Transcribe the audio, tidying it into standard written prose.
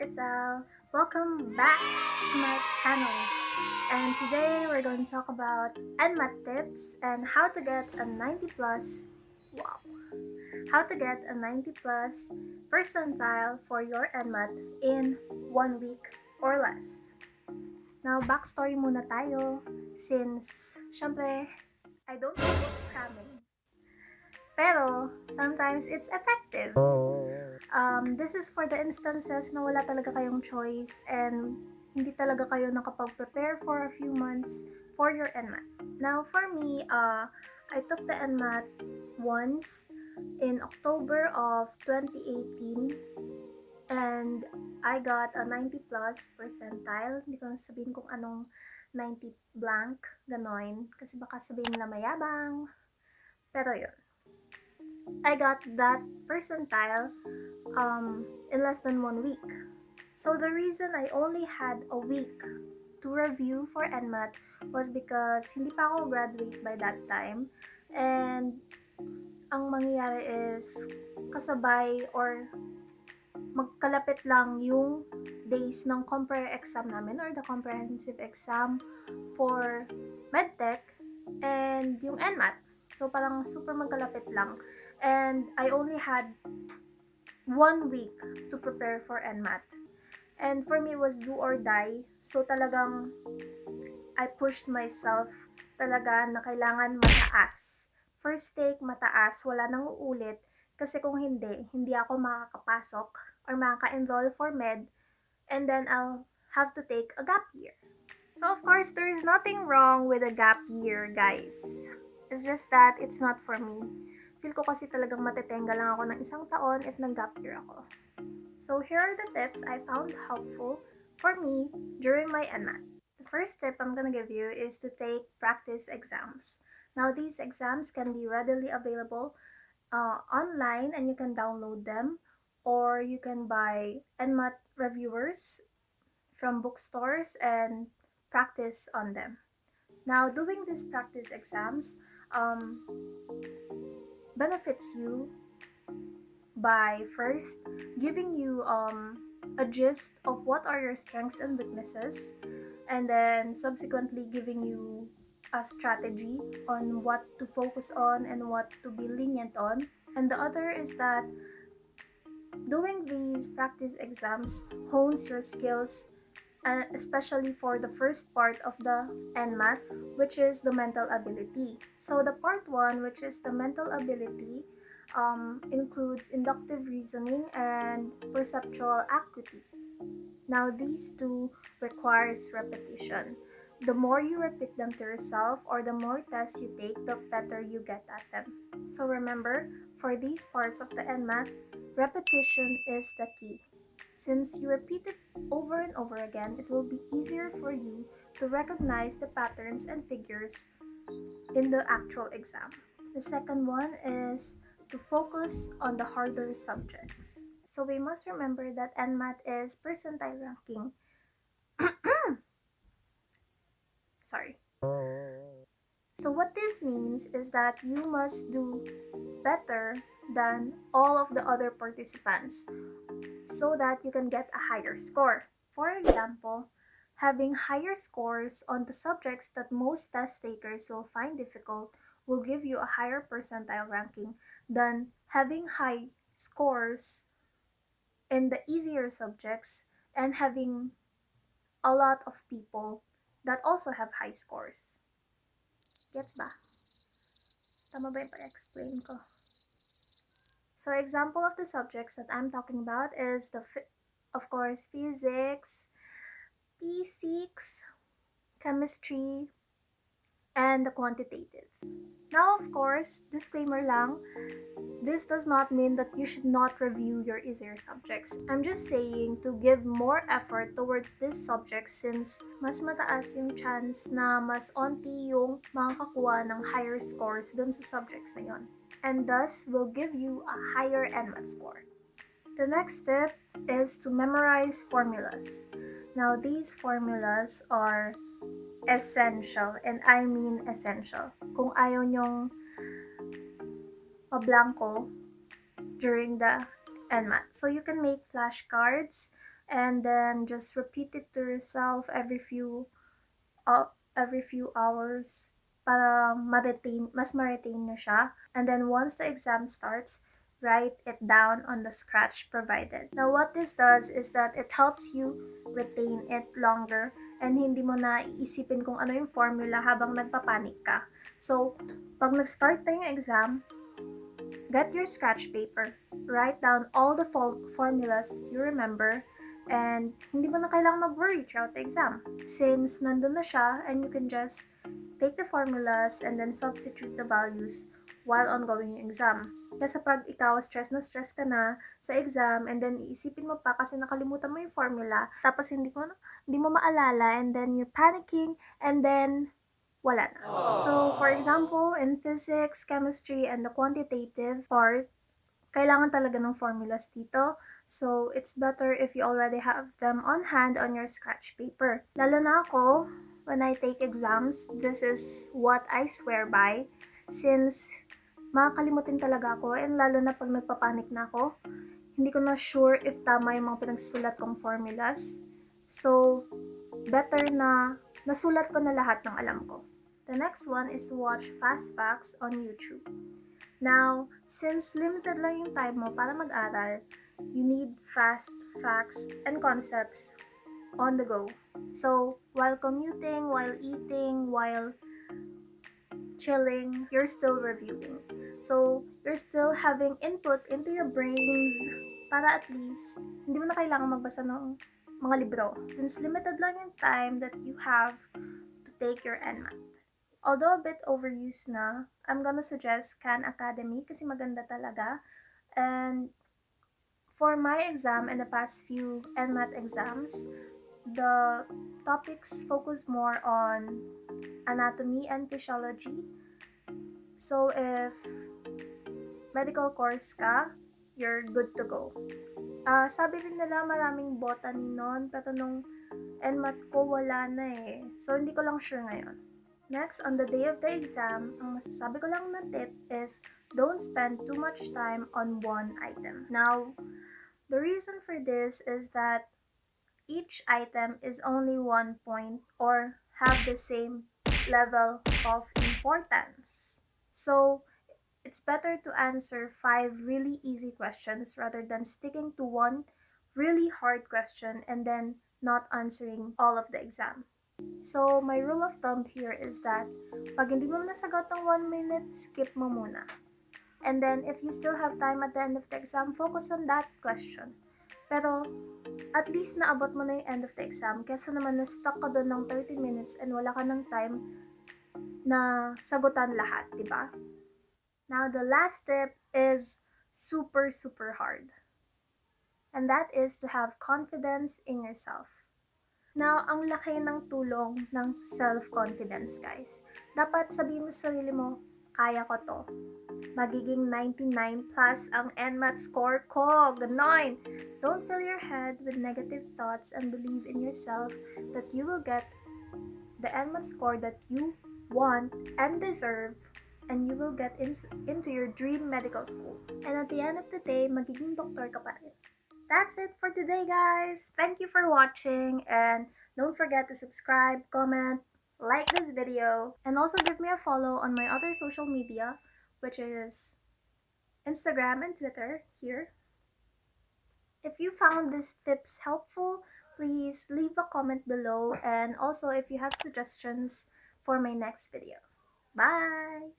it's Elle. Welcome back to my channel. And today we're going to talk about NMAT tips and how to get a 90 plus. Wow. How to get a 90 plus percentile for your NMAT in 1 week or less. Now, backstory muna tayo since, syempre, I don't do cramming. Pero, sometimes it's effective. This is for the instances na wala talaga kayong choice and hindi talaga kayo nakapag-prepare for a few months for your NMAT. Now, for me, I took the NMAT once in October of 2018 and I got a 90 plus percentile. Hindi ko na sabihin kung anong 90 blank, gano'n. Kasi baka sabihin nila mayabang. Pero yun. I got that percentile in less than 1 week. So the reason I only had a week to review for NMAT was because hindi pa ako graduate by that time. And ang mangyayari is kasabay or magkalapit lang yung days ng compare exam namin or the comprehensive exam for medtech and yung NMAT. So parang super magkalapit lang. And I only had 1 week to prepare for NMAT. And for me, it was do or die. So talagang I pushed myself talaga na kailangan mataas. First take, mataas, wala nang uulit. Kasi kung hindi ako makakapasok or makaka-enroll for med. And then I'll have to take a gap year. So of course, there is nothing wrong with a gap year, guys. It's just that it's not for me. Feel ko kasi talagang matetenga lang ako ng isang taon if nag-gap year ako. So here are the tips I found helpful for me during my NMAT. The first tip I'm gonna give you is to take practice exams. Now these exams can be readily available online and you can download them, or you can buy NMAT reviewers from bookstores and practice on them. Now doing these practice exams benefits you by first giving you a gist of what are your strengths and weaknesses, and then subsequently giving you a strategy on what to focus on and what to be lenient on. And the other is that doing these practice exams hones your skills, especially for the first part of the NMAT, which is the mental ability. So the part 1, which is the mental ability, includes inductive reasoning and perceptual acuity. Now these two requires repetition. The more you repeat them to yourself or the more tests you take, the better you get at them. So remember, for these parts of the NMAT, repetition is the key. Since you repeat it over and over again, it will be easier for you to recognize the patterns and figures in the actual exam. The second one is to focus on the harder subjects. So we must remember that NMAT is percentile ranking. Sorry. So what this means is that you must do better than all of the other participants so that you can get a higher score. For example, having higher scores on the subjects that most test takers will find difficult will give you a higher percentile ranking than having high scores in the easier subjects and having a lot of people that also have high scores. Gets ba? Tama ba yung pa-explain ko? So example of the subjects that I'm talking about is of course, physics, P6, chemistry, and the quantitative. Now, of course, disclaimer lang, this does not mean that you should not review your easier subjects. I'm just saying to give more effort towards these subjects since mas mataas yung chance na mas onti yung makakakuha ng higher scores dun sa subjects na yun. And thus will give you a higher NMAT score. The next step is to memorize formulas. Now, these formulas are essential, and I mean essential. Kung ayaw nyong mablanko during the NMAT. So you can make flashcards and then just repeat it to yourself every few hours para mas ma-retain nyo siya. And then once the exam starts, write it down on the scratch provided. Now what this does is that it helps you retain it longer and hindi mo na iisipin kung ano yung formula habang nagpapanik ka. So, pag nag-start na yung exam, get your scratch paper, write down all the formulas you remember, and hindi mo na kailangang mag-worry throughout the exam. Since nandun na siya, and you can just take the formulas and then substitute the values while ongoing yung exam. Kasi pag ikaw stress na stress ka na sa exam, and then iisipin mo pa kasi nakalimutan mo yung formula, tapos hindi mo maalala, and then you're panicking, and then wala na. So, for example, in physics, chemistry, and the quantitative part, kailangan talaga ng formulas dito. So, it's better if you already have them on hand on your scratch paper. Lalo na ako, when I take exams, this is what I swear by. Since makakalimutin talaga ako, and lalo na pag nagpapanik na ako, hindi ko na sure if tama yung mga pinagsusulat kong formulas. So, better na nasulat ko na lahat ng alam ko. The next one is watch fast facts on YouTube. Now, since limited lang yung time mo para mag-aral, you need fast facts and concepts on the go. So, while commuting, while eating, while chilling, you're still reviewing. So, you're still having input into your brains para at least hindi mo na kailangan magbasa ng mga libro. Since limited lang yung time that you have to take your NMAT. Although a bit overused na, I'm gonna suggest Khan Academy kasi maganda talaga. And for my exam and the past few NMAT exams, the topics focus more on anatomy and physiology. So if medical course ka, you're good to go. Sabi rin nila maraming botany nun, pero nung NMAT ko wala na eh. So hindi ko lang sure ngayon. Next, on the day of the exam, ang masasabi ko lang na tip is don't spend too much time on one item. Now, the reason for this is that each item is only 1 point or have the same level of importance. So, it's better to answer 5 really easy questions rather than sticking to one really hard question and then not answering all of the exam. So, my rule of thumb here is that pag hindi mo nasagot ng 1 minute, skip mo muna. And then, if you still have time at the end of the exam, focus on that question. Pero, at least naabot mo na yung end of the exam kesa naman na-stuck ka doon ng 30 minutes and wala ka ng time na sagutan lahat, di ba? Now, the last tip is super, super hard. And that is to have confidence in yourself. Now, ang laki ng tulong ng self-confidence, guys. Dapat sabihin mo sa sarili mo, kaya ko to. Magiging 99 plus ang NMAT score ko. Ganon! Don't fill your head with negative thoughts and believe in yourself that you will get the NMAT score that you want and deserve, and you will get into your dream medical school. And at the end of the day, magiging doktor ka pa rin. That's it for today, guys. Thank you for watching, and don't forget to subscribe, comment, like this video, and also give me a follow on my other social media, which is Instagram and Twitter here. If you found these tips helpful, please leave a comment below, and also if you have suggestions for my next video. Bye!